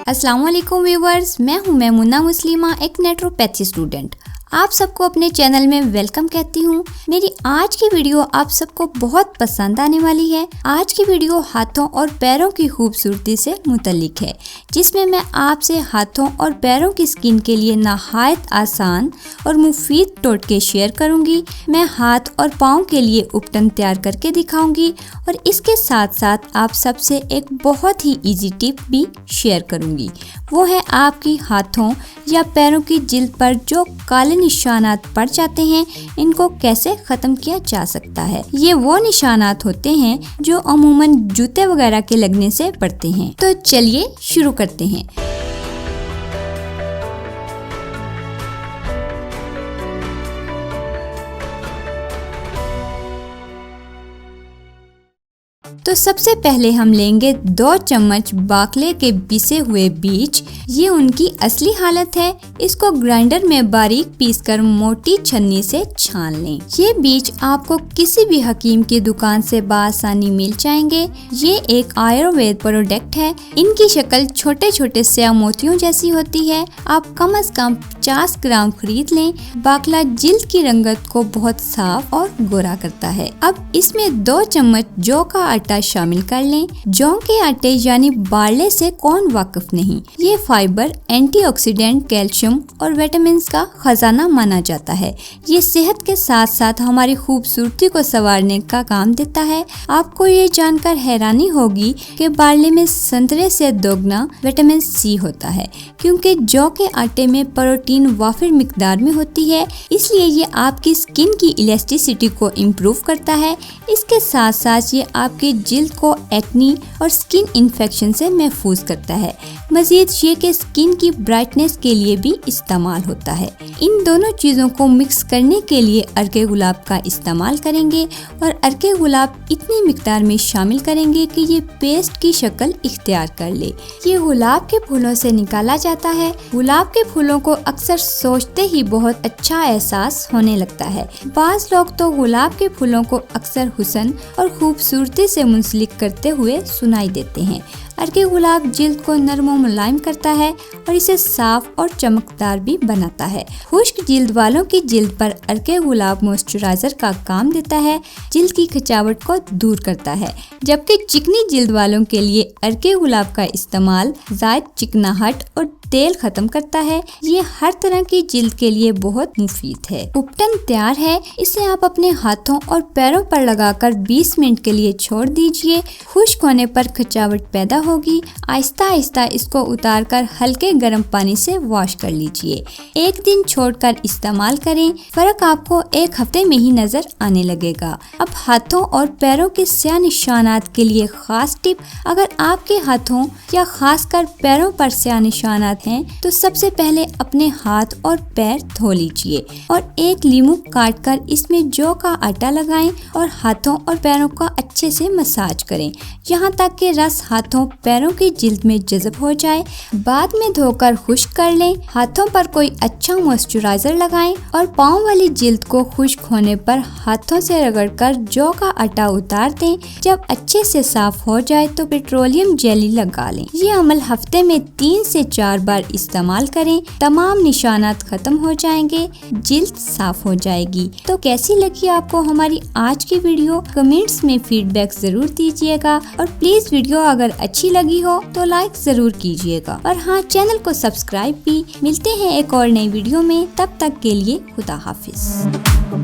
अस्सलाम वालेकुम व्यूवर्स, मैं हूं मैमुना मुस्लिमा, एक नेचुरोपैथी स्टूडेंट। आप सबको अपने चैनल में वेलकम कहती हूं। मेरी आज की वीडियो आप सबको बहुत पसंद आने वाली है। आज की वीडियो हाथों और पैरों की खूबसूरती से मुतल्लिक है, जिसमें मैं आपसे हाथों और पैरों की स्किन के लिए नहायत आसान और मुफीद टोटके शेयर करूंगी। मैं हाथ और पाँव के लिए उपटन तैयार करके दिखाऊंगी और इसके साथ साथ आप सबसे एक बहुत ही इजी टिप भी शेयर करूंगी। वो है आपकी हाथों या पैरों की जिल्द पर जो काले निशानात पड़ जाते हैं, इनको कैसे खत्म किया जा सकता है। ये वो निशानात होते हैं जो अमूमन जूते वगैरह के लगने से पड़ते हैं। तो चलिए शुरू करते हैं। तो सबसे पहले हम लेंगे 2 चम्मच बाकले के पिसे हुए बीज। ये उनकी असली हालत है। इसको ग्राइंडर में बारीक पीसकर मोटी छन्नी से छान लें। ये बीज आपको किसी भी हकीम की दुकान से बासानी मिल जाएंगे। ये एक आयुर्वेद प्रोडक्ट है। इनकी शक्ल छोटे छोटे स्याह मोतियों जैसी होती है। आप कम से कम 50 ग्राम खरीद लें। बाकला जिल्द की रंगत को बहुत साफ और गोरा करता है। अब इसमें 2 चम्मच जौ का आटा शामिल कर लें। जौ के आटे यानी बारले से कौन वाकिफ नहीं। ये फाइबर, एंटीऑक्सीडेंट, कैल्शियम और विटामिन का खजाना माना जाता है। ये सेहत के साथ साथ हमारी खूबसूरती को संवारने का काम देता है। आपको ये जानकर हैरानी होगी कि बारले में संतरे से दोगुना विटामिन सी होता है, क्योंकि जौ के आटे में प्रोटीन वाफिर मिकदार में होती है। इसलिए ये आपकी स्किन की इलास्टिसिटी को इम्प्रूव करता है। इसके साथ साथ ये आपकी जिल्द को एक्नी और स्किन इन्फेक्शन से महफूज करता है। मजीद ये कि स्किन की ब्राइटनेस के लिए भी इस्तेमाल होता है। इन दोनों चीज़ों को मिक्स करने के लिए अर्के गुलाब का इस्तेमाल करेंगे और अर्के गुलाब इतनी मिकदार में शामिल करेंगे कि ये पेस्ट की शक्ल इख्तियार कर ले। ये गुलाब के फूलों से निकाला जाता है। गुलाब के फूलों को अक्सर सोचते ही बहुत अच्छा एहसास होने लगता है। बाज़ लोग तो गुलाब के फूलों को अक्सर हुस्न और खूबसूरती से मुंसलिक करते हुए सुनाई देते हैं। अर्के गुलाब जिल्द को नरम और मुलायम करता है और इसे साफ और चमकदार भी बनाता है। खुश्क जिल्द वालों की जिल्द पर अर्के गुलाब मॉइस्चराइजर का काम देता है, जिल्द की खिंचावट को दूर करता है। जबकि चिकनी जिल्द वालों के लिए अर्के गुलाब का इस्तेमाल ज़ायद चिकनाहट और तेल खत्म करता है। ये हर तरह की जिल्द के लिए बहुत मुफीद है। उपटन तैयार है। इसे आप अपने हाथों और पैरों पर लगाकर 20 मिनट के लिए छोड़ दीजिए। खुश्क होने पर खिंचावट पैदा होगी। आहिस्ता आहिस्ता इसको उतारकर हल्के गर्म पानी से वॉश कर लीजिए। एक दिन छोड़कर इस्तेमाल करें। फर्क आपको 1 हफ्ते में ही नजर आने लगेगा। अब हाथों और पैरों के स्याह निशानात के लिए खास टिप। अगर आपके हाथों या खासकर पैरों पर स्याह निशानात हैं, तो सबसे पहले अपने हाथ और पैर धो लीजिए और एक लीमू काटकर इसमें जौ का आटा लगाएं और हाथों और पैरों का अच्छे से मसाज करें, यहाँ तक कि रस हाथों पैरों की जिल्द में जज़ब हो जाए। बाद में धोकर खुश्क कर लें। हाथों पर कोई अच्छा मॉइस्चराइजर लगाएं और पाँव वाली जिल्द को खुश्क होने पर हाथों से रगड़कर जौ का आटा उतार दें। जब अच्छे से साफ हो जाए तो पेट्रोलियम जेली लगा लें। ये अमल हफ्ते में 3 से 4 बार इस्तेमाल करें। तमाम निशानात खत्म हो जाएंगे, जिल्द साफ हो जाएगी। तो कैसी लगी आपको हमारी आज की वीडियो? कमेंट्स में फीडबैक जरूर दीजिएगा और प्लीज वीडियो अगर अच्छी लगी हो तो लाइक जरूर कीजिएगा। और हाँ, चैनल को सब्सक्राइब भी। मिलते हैं एक और नई वीडियो में। तब तक के लिए खुदा हाफिज।